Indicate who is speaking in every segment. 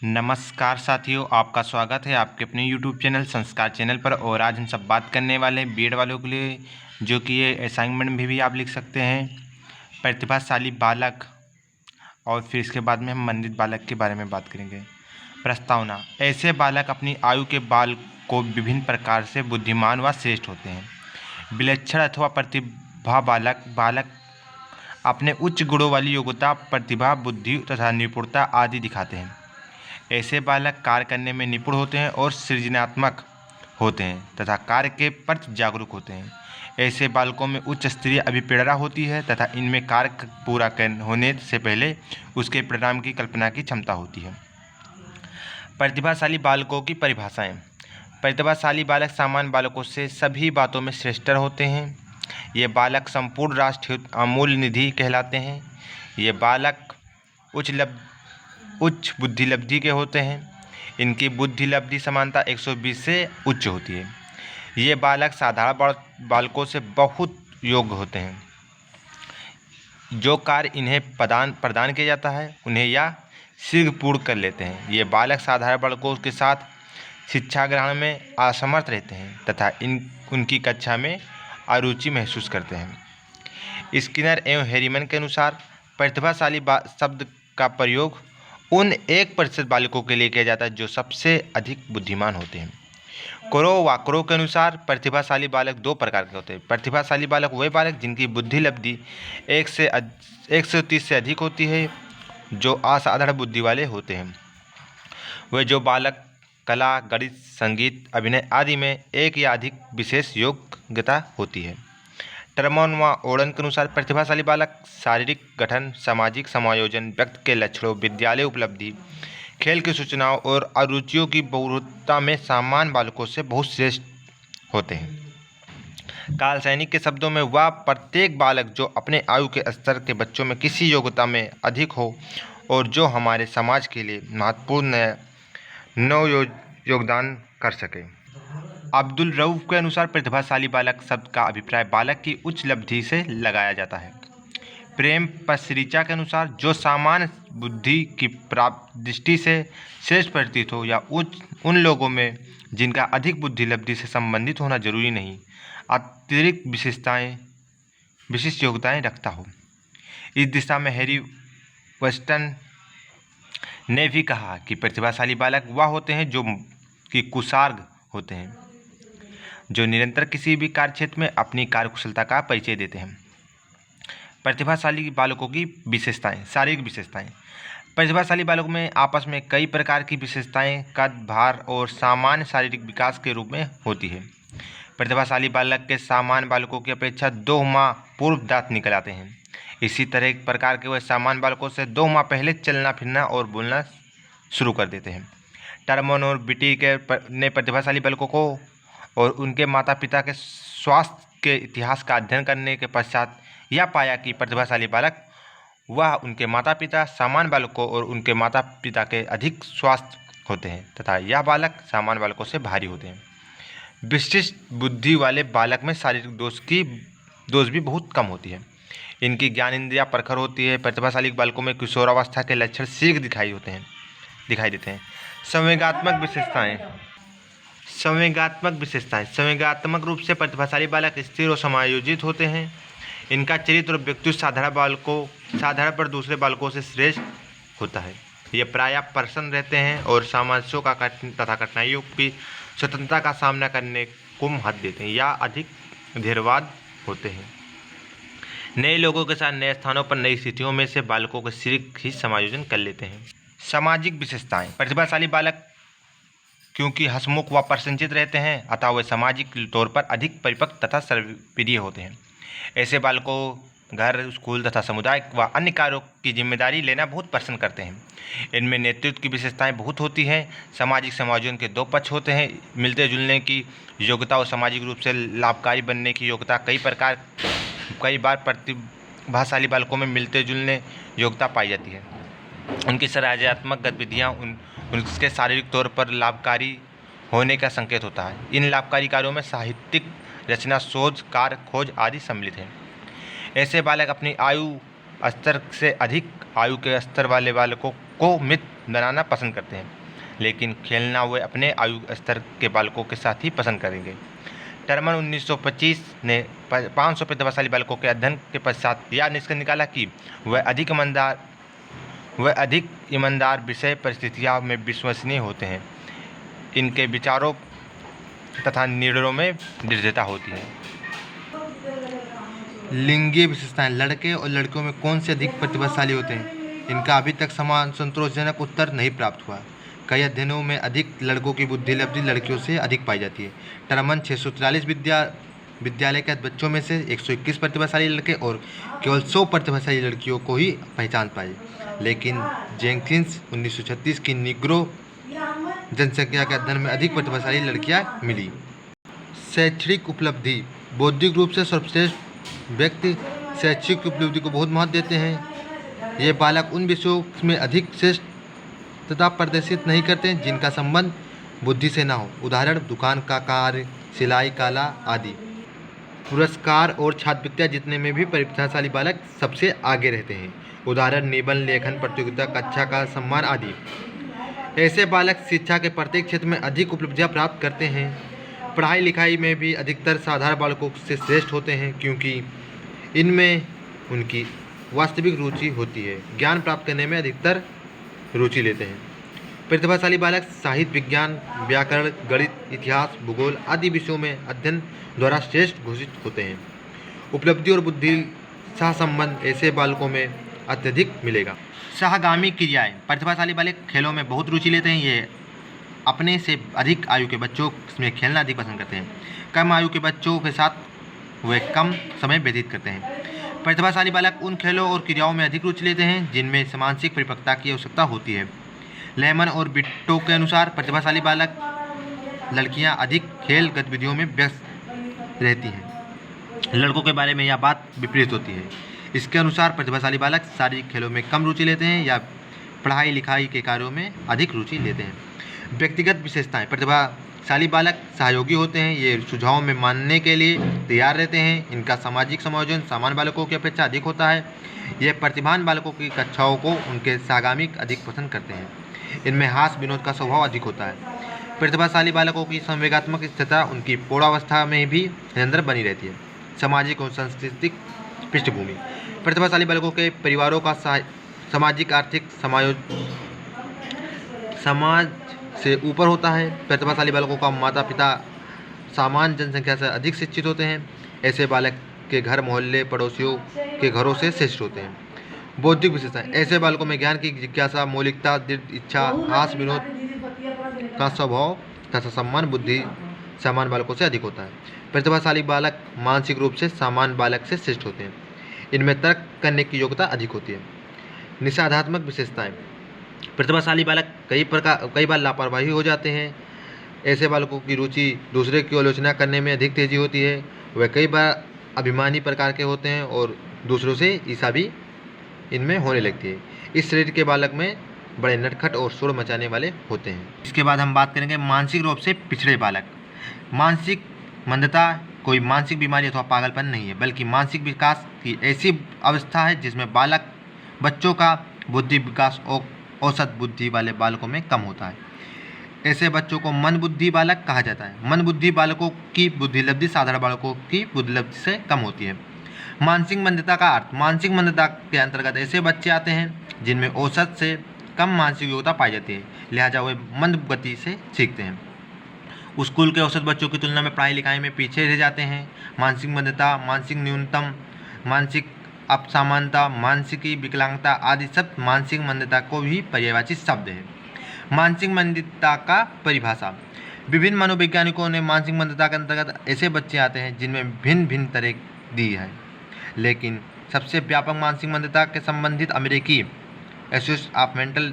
Speaker 1: नमस्कार साथियों, आपका स्वागत है आपके अपने YouTube चैनल संस्कार चैनल पर। और आज हम सब बात करने वाले हैं बीएड वालों के लिए, जो कि ये असाइनमेंट में भी आप लिख सकते हैं, प्रतिभाशाली बालक। और फिर इसके बाद में हम मंदित बालक के बारे में बात करेंगे। प्रस्तावना: ऐसे बालक अपनी आयु के बाल को विभिन्न प्रकार से बुद्धिमान व श्रेष्ठ होते हैं। विलक्षण अथवा प्रतिभा बालक अपने उच्च गुणों वाली योग्यता, प्रतिभा, बुद्धि तथा निपुणता आदि दिखाते हैं। ऐसे बालक कार्य करने में निपुण होते हैं और सृजनात्मक होते हैं तथा कार्य के प्रति जागरूक होते हैं। ऐसे बालकों में उच्च स्तरीय अभिप्रेरणा होती है तथा इनमें कार्य पूरा होने से पहले उसके परिणाम की कल्पना की क्षमता होती है। प्रतिभाशाली बालकों की परिभाषाएं: प्रतिभाशाली बालक सामान्य बालकों से सभी बातों में श्रेष्ठ होते हैं। ये बालक संपूर्ण राष्ट्र अमूल्य निधि कहलाते हैं। ये बालक उच्च बुद्धि लब्धि के होते हैं। इनकी बुद्धि लब्धि समानता 120 से उच्च होती है। ये बालक साधारण बालकों से बहुत योग्य होते हैं। जो कार्य इन्हें प्रदान किया जाता है उन्हें या शीघ्र पूर्ण कर लेते हैं। ये बालक साधारण बालकों के साथ शिक्षा ग्रहण में असमर्थ रहते हैं तथा उनकी कक्षा में अरुचि महसूस करते हैं। स्किनर एवं हैरीमन के अनुसार प्रतिभाशाली शब्द का प्रयोग उन 1% बालकों के लिए किया जाता है जो सबसे अधिक बुद्धिमान होते हैं। क्रो के अनुसार प्रतिभाशाली बालक 2 प्रकार के होते हैं। प्रतिभाशाली बालक वे बालक जिनकी बुद्धि लब्धि 130 से अधिक होती है, जो असाधारण बुद्धि वाले होते हैं। वे जो बालक कला, गणित, संगीत, अभिनय आदि में एक या अधिक विशेष योग्यता होती है। टर्मन व ओडन के अनुसार प्रतिभाशाली बालक शारीरिक गठन, सामाजिक समायोजन, व्यक्ति के लक्षणों, विद्यालय उपलब्धि, खेल की सूचनाओं और अरुचियों की बहुलता में सामान्य बालकों से बहुत श्रेष्ठ होते हैं। कार्ल सैनिक के शब्दों में, वह प्रत्येक बालक जो अपने आयु के स्तर के बच्चों में किसी योग्यता में अधिक हो और जो हमारे समाज के लिए महत्वपूर्ण नव योगदान कर सके। अब्दुल रऊफ के अनुसार प्रतिभाशाली बालक शब्द का अभिप्राय बालक की उच्च लब्धि से लगाया जाता है। प्रेम पसरीचा के अनुसार, जो सामान्य बुद्धि की दृष्टि से श्रेष्ठ प्रतीत हो या उन लोगों में जिनका अधिक बुद्धि लब्धि से संबंधित होना जरूरी नहीं, अतिरिक्त विशिष्ट योग्यताएं रखता हो। इस दिशा में हैरी वेस्टन ने भी कहा कि प्रतिभाशाली बालक वह होते हैं जो कि कुशार्ग होते हैं, जो निरंतर किसी भी कार्य क्षेत्र में अपनी कार्यकुशलता का परिचय देते हैं। प्रतिभाशाली बालकों की विशेषताएं, शारीरिक विशेषताएं। प्रतिभाशाली बालकों में आपस में कई प्रकार की विशेषताएं कद, भार और सामान्य शारीरिक विकास के रूप में होती है। प्रतिभाशाली बालक के सामान्य बालकों की अपेक्षा 2 माह पूर्व दांत निकल आते हैं। इसी तरह एक प्रकार के वह सामान्य बालकों से 2 माह पहले चलना फिरना और बोलना शुरू कर देते हैं। टर्मन और बिटी ने प्रतिभाशाली बालकों को और उनके माता पिता के स्वास्थ्य के इतिहास का अध्ययन करने के पश्चात यह पाया कि प्रतिभाशाली बालक वह उनके माता पिता सामान्य बालकों और उनके माता पिता के अधिक स्वास्थ्य होते हैं तथा यह बालक सामान्य बालकों से भारी होते हैं। विशिष्ट बुद्धि वाले बालक में शारीरिक दोष भी बहुत कम होती है। इनकी ज्ञान इंद्रिया प्रखर होती है। प्रतिभाशाली बालकों में किशोरावस्था के लक्षण शीघ्र दिखाई देते हैं। संवेगात्मक रूप से प्रतिभाशाली बालक स्थिर और समायोजित होते हैं। इनका चरित्र और व्यक्तित्व साधारण पर दूसरे बालकों से श्रेष्ठ होता है। ये प्रायः प्रसन्न रहते हैं और सामंजस्यों का तथा कठिनाइयों की स्वतंत्रता का सामना करने को महत्व देते हैं या अधिक धैर्यवाद होते हैं। नए लोगों के साथ नए स्थानों पर नई स्थितियों में से बालकों को शीघ्र ही समायोजन कर लेते हैं। सामाजिक विशेषताएं। प्रतिभाशाली बालक क्योंकि हंसमुख व प्रसन्नचित्त रहते हैं, अतः वे सामाजिक तौर पर अधिक परिपक्व तथा सर्वप्रिय होते हैं। ऐसे बालकों घर, स्कूल तथा सामुदायिक व अन्य कार्यों की जिम्मेदारी लेना बहुत पसंद करते हैं। इनमें नेतृत्व की विशेषताएं बहुत होती हैं। सामाजिक समायोजन के 2 पक्ष होते हैं, मिलते जुलने की योग्यता और सामाजिक रूप से लाभकारी बनने की योग्यता। कई बार प्रतिभाशाली बालकों में मिलते जुलने योग्यता पाई जाती है। उनकी सृजनात्मक गतिविधियाँ उनके शारीरिक तौर पर लाभकारी होने का संकेत होता है। इन लाभकारी कार्यों में साहित्यिक रचना, शोध कार्य, खोज आदि सम्मिलित हैं। ऐसे बालक अपनी आयु स्तर से अधिक आयु के स्तर वाले बालकों को मित्र बनाना पसंद करते हैं, लेकिन खेलना वे अपने आयु स्तर के बालकों के साथ ही पसंद करेंगे। टर्मन 1925 ने 500 प्रतिभाशाली बालकों के अध्ययन के पश्चात यह निष्कर्ष निकाला कि वह अधिक ईमानदार विषय परिस्थितियों में विश्वसनीय होते हैं। इनके विचारों तथा निर्णयों में दृढ़ता होती है। लिंगीय विशेषताएं। लड़के और लड़कियों में कौन से अधिक प्रतिभाशाली होते हैं? इनका अभी तक समान संतोषजनक उत्तर नहीं प्राप्त हुआ। कई अध्ययनों में अधिक लड़कों की बुद्धिलब्धि लड़कियों से अधिक पाई जाती है। टर्मन 643 विद्यालय के बच्चों में से 121 प्रतिभाशाली लड़के और केवल 100 प्रतिभाशाली लड़कियों को ही पहचान पाए, लेकिन जेंकिंस 1936 की निग्रो जनसंख्या के अध्ययन में अधिक प्रतिभाशाली लड़कियां मिली। शैक्षणिक उपलब्धि। बौद्धिक रूप से सर्वश्रेष्ठ व्यक्ति शैक्षिक उपलब्धि को बहुत महत्व देते हैं। ये बालक उन विषयों में अधिक श्रेष्ठता प्रदर्शित नहीं करते जिनका संबंध बुद्धि से ना हो। उदाहरण दुकान का कार्य, सिलाई, कला आदि। पुरस्कार और छात्रवृत्तियां जीतने में भी प्रतिभाशाली बालक सबसे आगे रहते हैं। उदाहरण निबंध लेखन प्रतियोगिता, कक्षा का सम्मान आदि। ऐसे बालक शिक्षा के प्रत्येक क्षेत्र में अधिक उपलब्धियां प्राप्त करते हैं। पढ़ाई लिखाई में भी अधिकतर साधारण बालकों से श्रेष्ठ होते हैं, क्योंकि इनमें उनकी वास्तविक रुचि होती है। ज्ञान प्राप्त करने में अधिकतर रुचि लेते हैं। प्रतिभाशाली बालक साहित्य, विज्ञान, व्याकरण, गणित, इतिहास, भूगोल आदि विषयों में अध्ययन द्वारा श्रेष्ठ घोषित होते हैं। उपलब्धि और बुद्धि सहसंबंध ऐसे बालकों में अत्यधिक मिलेगा। सहगामी क्रियाएं। प्रतिभाशाली बालक खेलों में बहुत रुचि लेते हैं। ये अपने से अधिक आयु के बच्चों में खेलना अधिक पसंद करते हैं। कम आयु के बच्चों के साथ वे कम समय व्यतीत करते हैं। प्रतिभाशाली बालक उन खेलों और क्रियाओं में अधिक रुचि लेते हैं जिनमें मानसिक परिपक्वता की आवश्यकता होती है। लेमन और बिट्टो के अनुसार प्रतिभाशाली बालक लड़कियां अधिक खेल गतिविधियों में व्यस्त रहती हैं। लड़कों के बारे में यह बात विपरीत होती है। इसके अनुसार प्रतिभाशाली बालक शारीरिक खेलों में कम रुचि लेते हैं या पढ़ाई लिखाई के कार्यों में अधिक रुचि लेते हैं। व्यक्तिगत विशेषताएं। प्रतिभाशाली बालक सहयोगी होते हैं। ये सुझावों में मानने के लिए तैयार रहते हैं। इनका सामाजिक समायोजन सामान्य बालकों की अपेक्षा अधिक होता है। ये प्रतिभावान बालकों की कक्षाओं को उनके सहगामी अधिक पसंद करते हैं। इनमें हास्य विनोद का स्वभाव अधिक होता है। प्रतिभाशाली बालकों की संवेगात्मक स्थिरता उनकी पौढ़ावस्था में भी निरंतर बनी रहती है। सामाजिक और सांस्कृतिक पृष्ठभूमि। प्रतिभाशाली बालकों के परिवारों का सामाजिक आर्थिक समाज से ऊपर होता है। प्रतिभाशाली बालकों का माता पिता सामान्य जनसंख्या से अधिक शिक्षित होते हैं। ऐसे बालक के घर मोहल्ले पड़ोसियों के घरों से श्रेष्ठ होते हैं। बौद्धिक विशेषताएं। ऐसे बालकों में ज्ञान की जिज्ञासा, मौलिकता, दृढ़ इच्छा, हास्य विनोद का स्वभाव तथा सम्मान बुद्धि सामान्य बालकों से अधिक होता है। प्रतिभाशाली बालक मानसिक रूप से सामान्य बालक से श्रेष्ठ होते हैं। इनमें तर्क करने की योग्यता अधिक होती है। निषेधात्मक विशेषताएं। प्रतिभाशाली बालक कई बार लापरवाही हो जाते हैं। ऐसे बालकों की रुचि दूसरे की आलोचना करने में अधिक तेजी होती है। वह कई बार अभिमानी प्रकार के होते हैं और दूसरों से ईर्ष्या भी इनमें होने लगती है। इस श्रेणी के बालक में बड़े नटखट और शोर मचाने वाले होते हैं। इसके बाद हम बात करेंगे मानसिक रूप से पिछड़े बालक। मानसिक मंदता कोई मानसिक बीमारी अथवा पागलपन नहीं है, बल्कि मानसिक विकास की ऐसी अवस्था है जिसमें बच्चों का बुद्धि विकास औसत बुद्धि वाले बालकों में कम होता है। ऐसे बच्चों को मंदबुद्धि बालक कहा जाता है। मंदबुद्धि बालकों की बुद्धिलब्धि साधारण बालकों की बुद्धिलब्धि से कम होती है। मानसिक मंदता का अर्थ। मानसिक मंदता के अंतर्गत ऐसे बच्चे आते हैं जिनमें औसत से कम मानसिक योग्यता पाई जाती है, लिहाजा वे मंद गति से सीखते हैं। स्कूल के औसत बच्चों की तुलना में पढ़ाई लिखाई में पीछे रह जाते हैं। मानसिक मंदता, मानसिक न्यूनतम, मानसिक अपसामान्यता, मानसिक विकलांगता आदि सब मानसिक मंदता को भी पर्यायवाची शब्द है। मानसिक मंदता का परिभाषा। विभिन्न मनोवैज्ञानिकों ने मानसिक मंदता के अंतर्गत ऐसे बच्चे आते हैं जिनमें भिन्न भिन्न तरह दी है, लेकिन सबसे व्यापक मानसिक मंदता के संबंधित अमेरिकी एसोसिएशन ऑफ मेंटल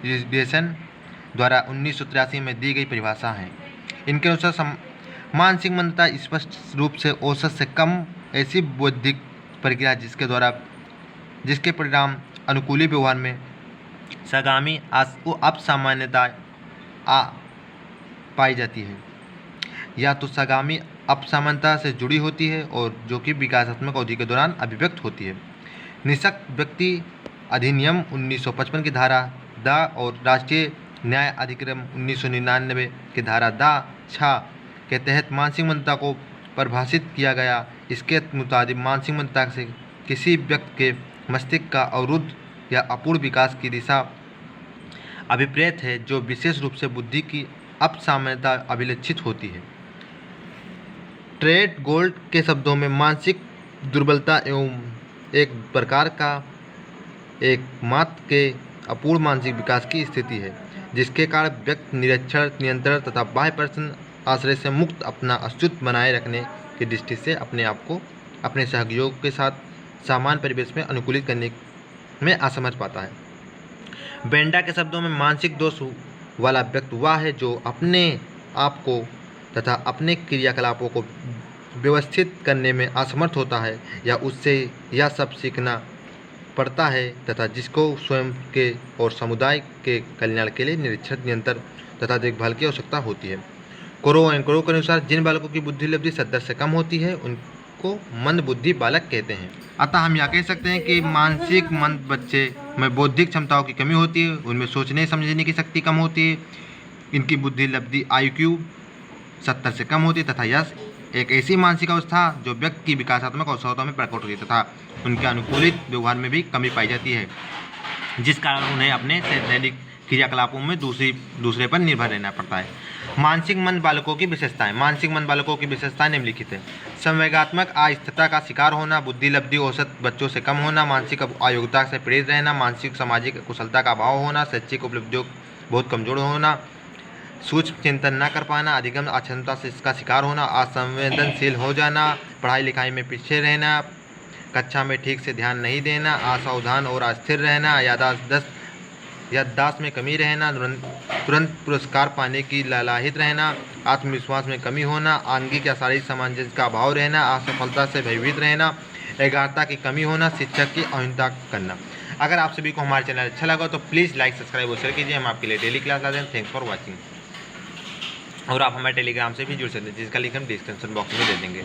Speaker 1: रिटार्डेशन द्वारा 1983 में दी गई परिभाषा है। इनके अनुसार मानसिक मंदता स्पष्ट रूप से औसत से कम ऐसी बौद्धिक प्रक्रिया जिसके परिणाम अनुकूली व्यवहार में सगामी अपसामान्यता पाई जाती है, या तो सगामी अपसामान्यता से जुड़ी होती है और जो कि विकासात्मक अवधि के दौरान अभिव्यक्त होती है। निःशक्त व्यक्ति अधिनियम 1955 की धारा द और राष्ट्रीय न्याय अधिनियम 1999 की धारा द छः के तहत मानसिक मंदता को परिभाषित किया गया। इसके मुताबिक मानसिक मंदता से किसी व्यक्ति के मस्तिष्क का अवरुद्ध या अपूर्ण विकास की दिशा अभिप्रेत है, जो विशेष रूप से बुद्धि की अपसामान्यता अभिलक्षित होती है। ट्रेट गोल्ड के शब्दों में मानसिक दुर्बलता एवं एक प्रकार का एकमात्र के अपूर्ण मानसिक विकास की स्थिति है, जिसके कारण व्यक्ति निरीक्षण, नियंत्रण तथा बाह्य प्रश्न आश्रय से मुक्त अपना अस्तित्व बनाए रखने की दृष्टि से अपने आप को अपने सहयोगियों के साथ सामान्य परिवेश में अनुकूलित करने में असमर्थ पाता है। बेंडा के शब्दों में मानसिक दोष वाला व्यक्ति वह है जो अपने आप को तथा अपने क्रियाकलापों को व्यवस्थित करने में असमर्थ होता है या उससे यह सब सीखना पड़ता है तथा जिसको स्वयं के और समुदाय के कल्याण के लिए निरीक्षण, नियंत्रण तथा देखभाल की आवश्यकता होती है। कोरो एंड कोरो के अनुसार जिन बालकों की बुद्धि लब्धि 70 से कम होती है उनको मंद बुद्धि बालक कहते हैं। अतः हम यह कह सकते हैं कि मानसिक मंद बच्चे में बौद्धिक क्षमताओं की कमी होती है, उनमें सोचने समझने की शक्ति कम होती है, इनकी बुद्धि लब्धि IQ 70 से कम होती है तथा यह एक ऐसी मानसिक अवस्था जो व्यक्ति की विकासात्मक अवसरों में प्रकट होती है तथा उनके अनुकूलित व्यवहार में भी कमी पाई जाती है, जिस कारण उन्हें अपने दैनिक क्रियाकलापों में दूसरे पर निर्भर रहना पड़ता है। मानसिक मंद बालकों की विशेषताएं। मानसिक मंद बालकों की विशेषताएं निम्नलिखित है। संवेगात्मक अस्थिरता का शिकार होना, बुद्धि लब्धि औसत बच्चों से कम होना, मानसिक अयोग्यता से पीड़ित रहना, मानसिक सामाजिक कुशलता का अभाव होना, शैक्षिक उपलब्धियों बहुत कमजोर होना, सूक्ष्म चिंतन न कर पाना, अधिगम अक्षमता से इसका शिकार होना, असंवेदनशील हो जाना, पढ़ाई लिखाई में पीछे रहना, कक्षा में ठीक से ध्यान नहीं देना, असावधान और अस्थिर रहना, याददाश्त में कमी रहना, तुरंत पुरस्कार पाने की लालायित रहना, आत्मविश्वास में कमी होना, आंगिक या शारीरिक सामंजस्य का अभाव रहना, असफलता से भयभीत रहना, एकाग्रता की कमी होना, शिक्षक की अवहेलना करना। अगर आप सभी को हमारे चैनल अच्छा लगा तो प्लीज़ लाइक, सब्सक्राइब और शेयर कीजिए। हम आपके लिए डेली क्लास लाते हैं। Thanks for watching. और आप हमारे टेलीग्राम से भी जुड़ सकते हैं, जिसका लिंक हम डिस्क्रिप्शन बॉक्स में दे देंगे।